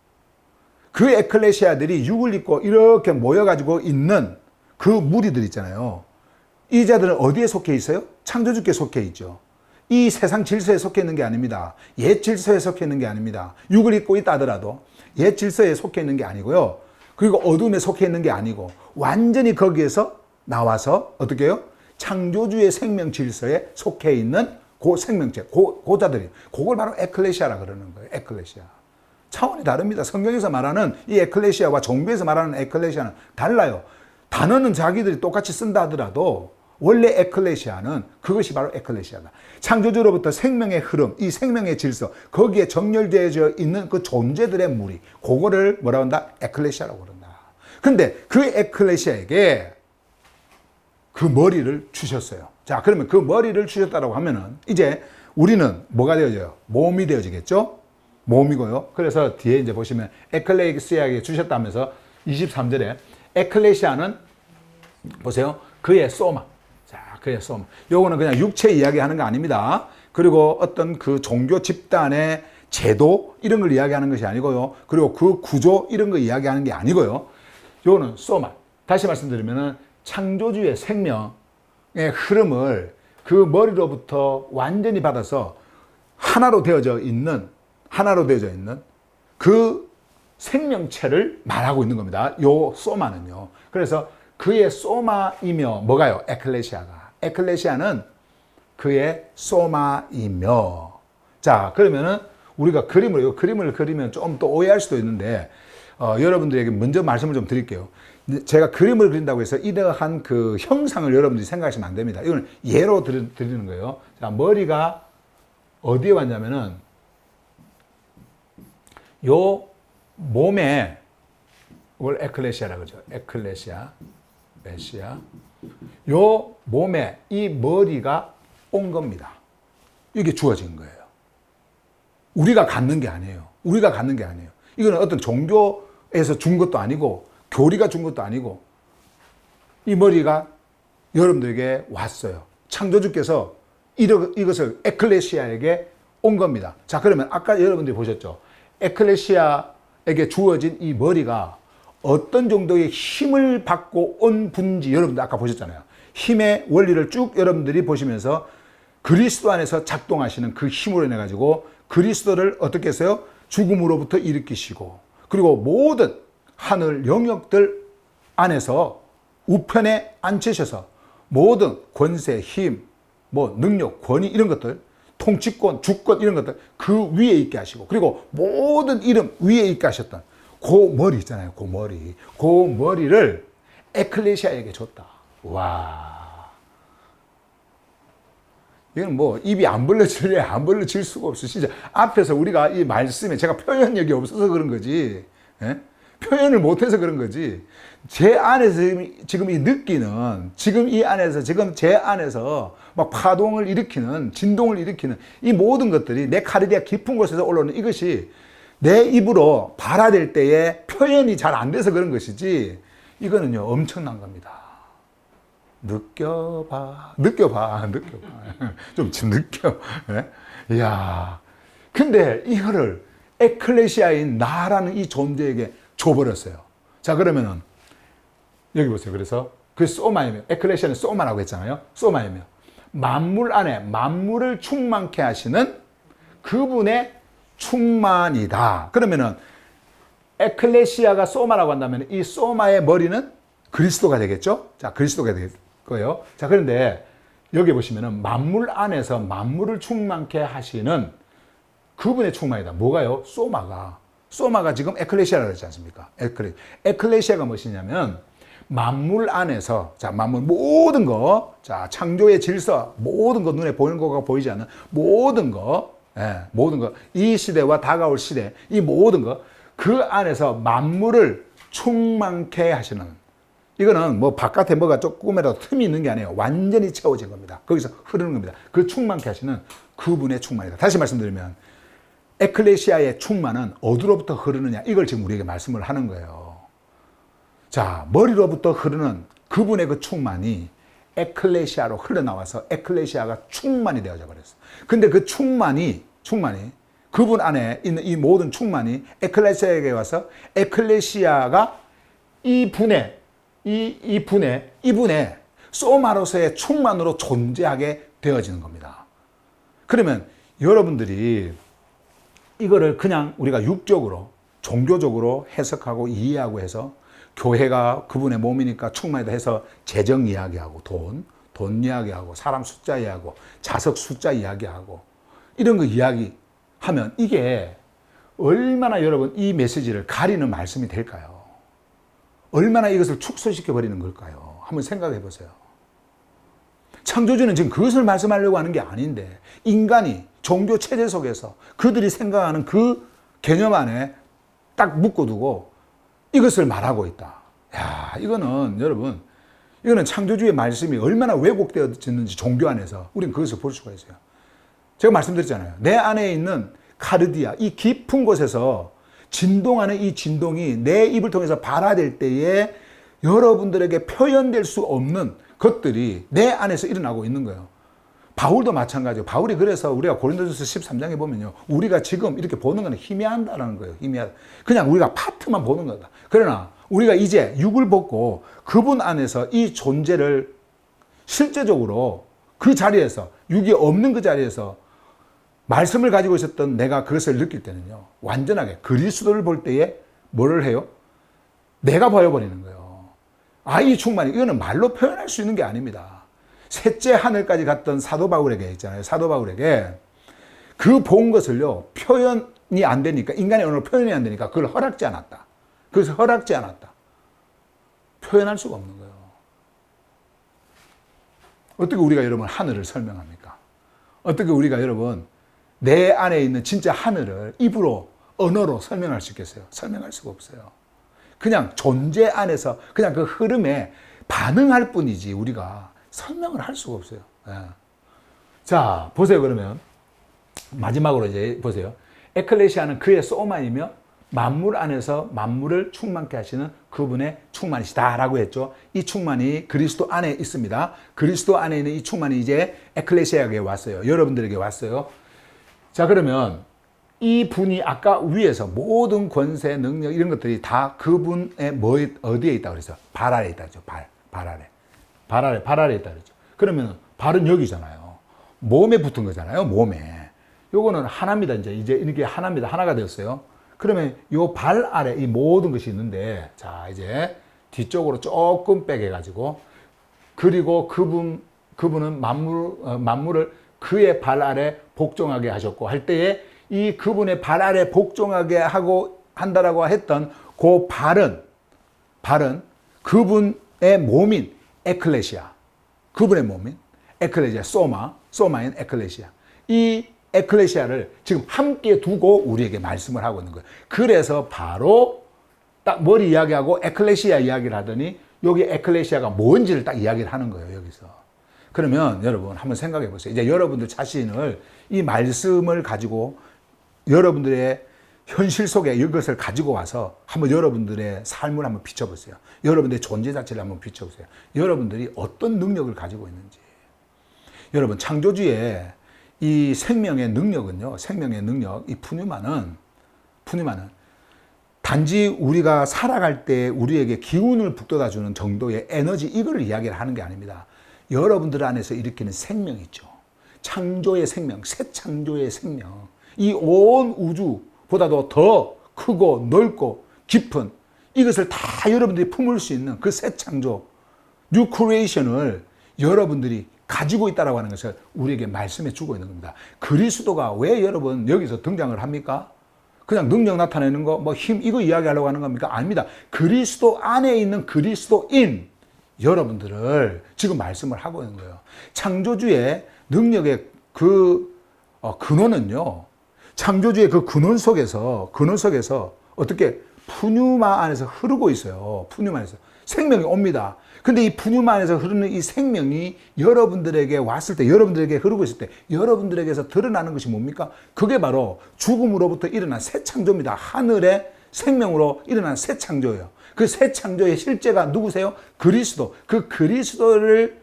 그 에클레시아들이 육을 입고 이렇게 모여가지고 있는 그 무리들 있잖아요. 이 자들은 어디에 속해 있어요? 창조주께 속해 있죠. 이 세상 질서에 속해 있는 게 아닙니다. 옛 질서에 속해 있는 게 아닙니다. 육을 입고 있다 하더라도 옛 질서에 속해 있는 게 아니고요. 그리고 어둠에 속해 있는 게 아니고 완전히 거기에서 나와서 어떻게 해요? 창조주의 생명 질서에 속해 있는 그 생명체, 그 자들이 그걸 바로 에클레시아라 그러는 거예요. 에클레시아. 차원이 다릅니다. 성경에서 말하는 이 에클레시아와 종교에서 말하는 에클레시아는 달라요. 단어는 자기들이 똑같이 쓴다 하더라도 원래 에클레시아는 그것이 바로 에클레시아다. 창조주로부터 생명의 흐름, 이 생명의 질서, 거기에 정렬되어져 있는 그 존재들의 무리, 그거를 뭐라고 한다? 에클레시아라고 그런다. 근데 그 에클레시아에게 그 머리를 주셨어요. 자, 그러면 그 머리를 주셨다고 하면은 이제 우리는 뭐가 되어져요? 몸이 되어지겠죠? 몸이고요. 그래서 뒤에 이제 보시면 에클레시아에게 주셨다면서 23절에 에클레시아는 보세요. 그의 소마. 자, 그의 소마. 요거는 그냥 육체 이야기하는 거 아닙니다. 그리고 어떤 그 종교 집단의 제도 이런 걸 이야기하는 것이 아니고요. 그리고 그 구조 이런 거 이야기하는 게 아니고요. 요거는 소마. 다시 말씀드리면은 창조주의 생명의 흐름을 그 머리로부터 완전히 받아서 하나로 되어져 있는 그 생명체를 말하고 있는 겁니다. 요 소마는요. 그래서 그의 소마이며 뭐가요? 에클레시아가. 에클레시아는 그의 소마이며. 자, 그러면은 우리가 그림을 그리면 좀 또 오해할 수도 있는데 여러분들에게 먼저 말씀을 좀 드릴게요. 제가 그림을 그린다고 해서 이러한 그 형상을 여러분들이 생각하시면 안 됩니다. 이건 예로 드리는 거예요. 자, 머리가 어디에 왔냐면은 요 몸에 이걸 에클레시아라 그러죠. 에클레시아. 요 몸에 이 머리가 온 겁니다. 이게 주어진 거예요. 우리가 갖는 게 아니에요. 이거는 어떤 종교에서 준 것도 아니고 교리가 준 것도 아니고 이 머리가 여러분들에게 왔어요. 창조주께서 이것을 에클레시아에게 온 겁니다. 자, 그러면 아까 여러분들이 보셨죠? 에클레시아에게 주어진 이 머리가 어떤 정도의 힘을 받고 온 분인지 여러분들 아까 보셨잖아요. 힘의 원리를 쭉 여러분들이 보시면서 그리스도 안에서 작동하시는 그 힘으로 인해 가지고 그리스도를 어떻게 했어요? 죽음으로부터 일으키시고 그리고 모든 하늘 영역들 안에서 우편에 앉히셔서 모든 권세, 힘, 뭐 능력, 권위 이런 것들 통치권, 주권 이런 것들 그 위에 있게 하시고 그리고 모든 이름 위에 있게 하셨던 그 머리 있잖아요. 그 머리를 에클레시아에게 줬다. 와. 이건 뭐 입이 안 벌려질래 안 벌려질 수가 없어. 진짜 앞에서 우리가 이 말씀에 제가 표현력이 없어서 그런 거지. 예? 표현을 못해서 그런 거지. 제 안에서 지금 이 느끼는, 지금 이 안에서, 지금 제 안에서 막 파동을 일으키는, 진동을 일으키는 이 모든 것들이 내 카르디아 깊은 곳에서 올라오는 이것이 내 입으로 발화될 때에 표현이 잘 안 돼서 그런 것이지, 이거는요, 엄청난 겁니다. 느껴봐. 좀 느껴. 예? 이야. 근데 이거를 에클레시아인 나라는 이 존재에게 줘버렸어요. 자, 그러면은, 여기 보세요. 그래서 그 소마이며, 에클레시아는 소마라고 했잖아요. 소마이며. 만물 안에 만물을 충만케 하시는 그분의 충만이다. 그러면은, 에클레시아가 소마라고 한다면 이 소마의 머리는 그리스도가 되겠죠? 자, 그리스도가 될 거예요. 자, 그런데 여기 보시면은 만물 안에서 만물을 충만케 하시는 그분의 충만이다. 뭐가요? 소마가 지금 에클레시아라고 했지 않습니까? 에클레시아가 무엇이냐면 만물 안에서, 자, 만물 모든 거, 자, 창조의 질서, 모든 거, 눈에 보이는 거가 보이지 않는 모든 거, 예, 모든 거, 이 시대와 다가올 시대, 이 모든 거, 그 안에서 만물을 충만케 하시는, 이거는 뭐 바깥에 뭐가 조금이라도 틈이 있는 게 아니에요. 완전히 채워진 겁니다. 거기서 흐르는 겁니다. 그 충만케 하시는 그분의 충만이다. 다시 말씀드리면 에클레시아의 충만은 어디로부터 흐르느냐, 이걸 지금 우리에게 말씀을 하는 거예요. 자, 머리로부터 흐르는 그분의 그 충만이 에클레시아로 흘러나와서 에클레시아가 충만이 되어져 버렸어요. 근데 그 충만이 그분 안에 있는 이 모든 충만이 에클레시아에게 와서 에클레시아가 이분의 소마로서의 충만으로 존재하게 되어지는 겁니다. 그러면 여러분들이 이거를 그냥 우리가 육적으로, 종교적으로 해석하고 이해하고 해서 교회가 그분의 몸이니까 충만이다 해서 재정 이야기하고 돈 이야기하고 사람 숫자 이야기하고 자석 숫자 이야기하고 이런 거 이야기하면 이게 얼마나 여러분 이 메시지를 가리는 말씀이 될까요? 얼마나 이것을 축소시켜 버리는 걸까요? 한번 생각해 보세요. 창조주는 지금 그것을 말씀하려고 하는 게 아닌데 인간이 종교 체제 속에서 그들이 생각하는 그 개념 안에 딱 묶어두고 이것을 말하고 있다. 야, 이거는 여러분, 이거는 창조주의 말씀이 얼마나 왜곡되어졌는지 종교 안에서 우리는 그것을 볼 수가 있어요. 제가 말씀드렸잖아요. 내 안에 있는 카르디아, 이 깊은 곳에서 진동하는 이 진동이 내 입을 통해서 발화될 때에 여러분들에게 표현될 수 없는 것들이 내 안에서 일어나고 있는 거예요. 바울도 마찬가지예요. 바울이 그래서 우리가 고린도전서 13장에 보면요. 우리가 지금 이렇게 보는 건 희미하다는 거예요. 희미하다. 그냥 우리가 파트만 보는 거다. 그러나 우리가 이제 육을 벗고 그분 안에서 이 존재를 실제적으로 그 자리에서, 육이 없는 그 자리에서 말씀을 가지고 있었던 내가 그것을 느낄 때는요. 완전하게 그리스도를 볼 때에 뭐를 해요? 내가 보여버리는 거예요. 아, 이 충만이, 이거는 말로 표현할 수 있는 게 아닙니다. 셋째 하늘까지 갔던 사도 바울에게 있잖아요. 사도 바울에게 그 본 것을요, 표현이 안 되니까, 인간의 언어로 표현이 안 되니까 그걸 허락지 않았다. 그래서 허락지 않았다. 표현할 수가 없는 거예요. 어떻게 우리가 여러분 하늘을 설명합니까? 어떻게 우리가 여러분 내 안에 있는 진짜 하늘을 입으로, 언어로 설명할 수 있겠어요? 설명할 수가 없어요. 그냥 존재 안에서 그냥 그 흐름에 반응할 뿐이지 우리가 설명을 할 수가 없어요. 예. 자, 보세요. 그러면 마지막으로 이제 보세요. 에클레시아는 그의 소마이며 만물 안에서 만물을 충만케 하시는 그분의 충만이시다라고 했죠. 이 충만이 그리스도 안에 있습니다. 그리스도 안에 있는 이 충만이 이제 에클레시아에게 왔어요. 여러분들에게 왔어요. 자, 그러면 이 분이 아까 위에서 모든 권세, 능력 이런 것들이 다 그분의 어디에 있다고 그랬어요? 발 아래 있다고 그랬죠. 발 아래 있다고 그랬죠. 그러면 발은 여기잖아요. 몸에 붙은 거잖아요. 몸에. 요거는 하나입니다. 이제 이게 하나입니다. 하나가 되었어요. 그러면 요 발 아래 이 모든 것이 있는데, 자, 이제 뒤쪽으로 조금 빼게가지고, 그리고 그분은 만물을 그의 발 아래 복종하게 하셨고 할 때에 이 그분의 발 아래 복종하게 하고 한다라고 했던 그 발은 그분의 몸인 에클레시아, 그분의 몸인 에클레시아, 소마인 에클레시아. 이 에클레시아를 지금 함께 두고 우리에게 말씀을 하고 있는 거예요. 그래서 바로 딱 머리 이야기하고 에클레시아 이야기를 하더니 여기 에클레시아가 뭔지를 딱 이야기를 하는 거예요, 여기서. 그러면 여러분 한번 생각해 보세요. 이제 여러분들 자신을 이 말씀을 가지고 여러분들의 현실 속에 이것을 가지고 와서 한번 여러분들의 삶을 한번 비춰보세요. 여러분들의 존재 자체를 한번 비춰보세요. 여러분들이 어떤 능력을 가지고 있는지. 여러분, 창조주의 이 생명의 능력은요, 생명의 능력, 이 푸뉴마는 단지 우리가 살아갈 때 우리에게 기운을 북돋아주는 정도의 에너지, 이걸 이야기를 하는 게 아닙니다. 여러분들 안에서 일으키는 생명이 있죠. 창조의 생명, 새 창조의 생명. 이 온 우주보다도 더 크고 넓고 깊은 이것을 다 여러분들이 품을 수 있는 그 새 창조, 뉴 크리에이션을 여러분들이 가지고 있다라고 하는 것을 우리에게 말씀해 주고 있는 겁니다. 그리스도가 왜 여러분 여기서 등장을 합니까? 그냥 능력 나타내는 거, 뭐 힘, 이거 이야기하려고 하는 겁니까? 아닙니다. 그리스도 안에 있는 그리스도인 여러분들을 지금 말씀을 하고 있는 거예요. 창조주의 능력의 근원은요, 창조주의 그 근원 속에서 어떻게 푸뉴마 안에서 흐르고 있어요. 푸뉴마 안에서. 생명이 옵니다. 근데 이 푸뉴마 안에서 흐르는 이 생명이 여러분들에게 왔을 때, 여러분들에게 흐르고 있을 때, 여러분들에게서 드러나는 것이 뭡니까? 그게 바로 죽음으로부터 일어난 새 창조입니다. 하늘의 생명으로 일어난 새 창조예요. 그 새 창조의 실제가 누구세요? 그리스도. 그 그리스도를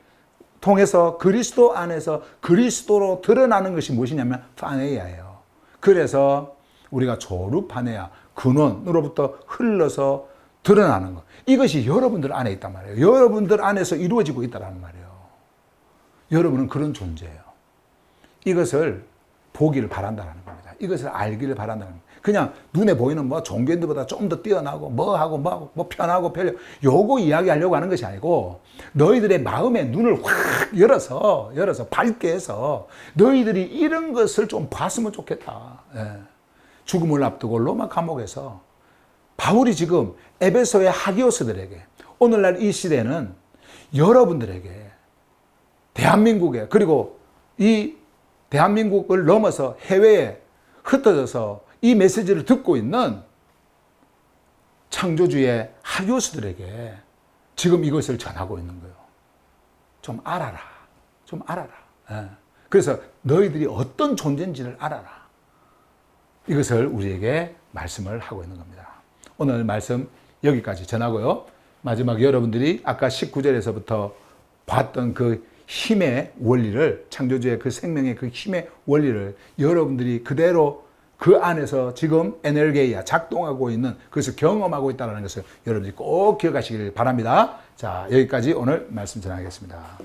통해서 그리스도 안에서 그리스도로 드러나는 것이 무엇이냐면 파네야예요. 그래서 우리가 조르파네야, 근원으로부터 흘러서 드러나는 것. 이것이 여러분들 안에 있단 말이에요. 여러분들 안에서 이루어지고 있다는 말이에요. 여러분은 그런 존재예요. 이것을 보기를 바란다는 겁니다. 이것을 알기를 바란다는 겁니다. 그냥 눈에 보이는 뭐 종교인들보다 좀 더 뛰어나고 뭐하고 뭐 편하고 편려 요거 이야기하려고 하는 것이 아니고 너희들의 마음의 눈을 확 열어서 밝게 해서 너희들이 이런 것을 좀 봤으면 좋겠다. 예. 죽음을 앞두고 로마 감옥에서 바울이 지금 에베소의 하기오스들에게 오늘날 이 시대는 여러분들에게 대한민국에 그리고 이 대한민국을 넘어서 해외에 흩어져서 이 메시지를 듣고 있는 창조주의 하기오스들에게 지금 이것을 전하고 있는 거예요. 좀 알아라. 좀 알아라. 예. 그래서 너희들이 어떤 존재인지를 알아라. 이것을 우리에게 말씀을 하고 있는 겁니다. 오늘 말씀 여기까지 전하고요. 마지막 여러분들이 아까 19절에서부터 봤던 그 힘의 원리를, 창조주의 그 생명의 그 힘의 원리를 여러분들이 그대로 그 안에서 지금 에너게이아 작동하고 있는 그것을 경험하고 있다는 것을 여러분들이 꼭 기억하시길 바랍니다. 자, 여기까지 오늘 말씀 전하겠습니다.